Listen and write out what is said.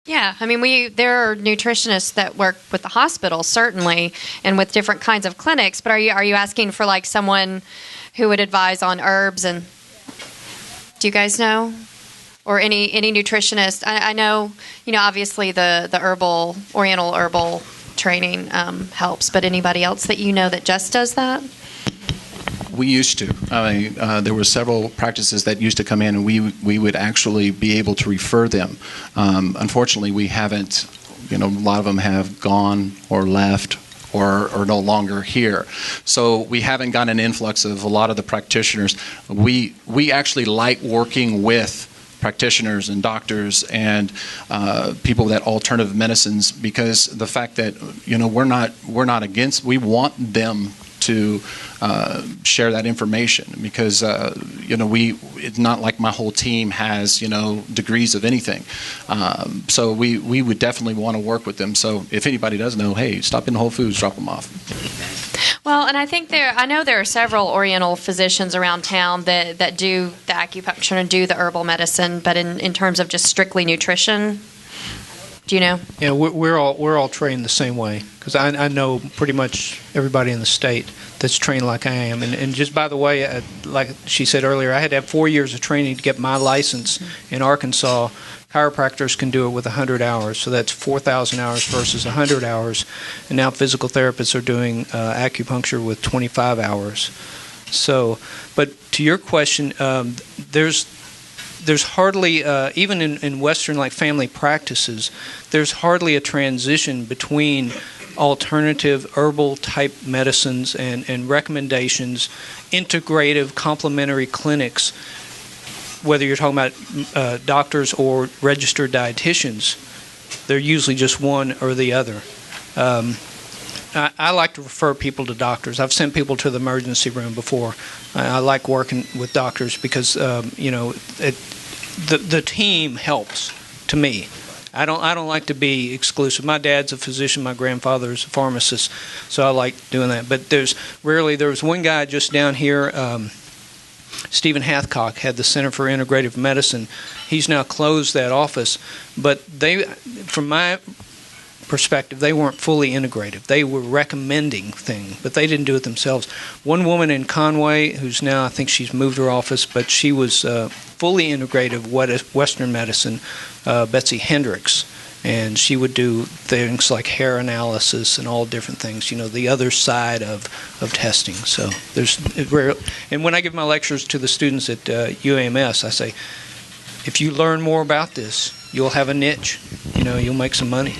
Yeah, I mean, there are nutritionists that work with the hospital, certainly, and with different kinds of clinics. But are you asking for like someone who would advise on herbs? And do you guys know, or any nutritionist? I know, obviously the Oriental herbal training helps. But anybody else that you know that just does that? We used to. There were several practices that used to come in, and we would actually be able to refer them. Unfortunately, we haven't. A lot of them have gone or left or are no longer here. So we haven't got an influx of a lot of the practitioners. We actually like working with practitioners and doctors and people that alternative medicines, because the fact that we're not against. We want them to share that information, because it's not like my whole team has degrees of anything, so we would definitely want to work with them. So if anybody does know, hey, stop in Whole Foods, drop them off. Well, and I know there are several Oriental physicians around town that do the acupuncture and do the herbal medicine, but in terms of just strictly nutrition, do you know? Yeah, we're all trained the same way, because I know pretty much everybody in the state that's trained like I am. And just by the way, like she said earlier, I had to have 4 years of training to get my license in Arkansas. Chiropractors can do it with 100 hours, so that's 4,000 hours versus 100 hours. And now physical therapists are doing acupuncture with 25 hours. So, but to your question, there's hardly, even in Western like family practices, there's hardly a transition between alternative herbal type medicines and recommendations, integrative complementary clinics, whether you're talking about doctors or registered dietitians. They're usually just one or the other. I like to refer people to doctors. I've sent people to the emergency room before. I like working with doctors because the team helps to me. I don't like to be exclusive. My dad's a physician. My grandfather's a pharmacist, so I like doing that. But there was one guy just down here. Stephen Hathcock had the Center for Integrative Medicine. He's now closed that office, but from my perspective, they weren't fully integrative. They were recommending things, but they didn't do it themselves. One woman in Conway, who's now, I think she's moved her office, but she was fully integrative Western medicine, Betsy Hendricks, and she would do things like hair analysis and all different things, the other side of testing. So and when I give my lectures to the students at UAMS, I say, if you learn more about this, you'll have a niche, you'll make some money,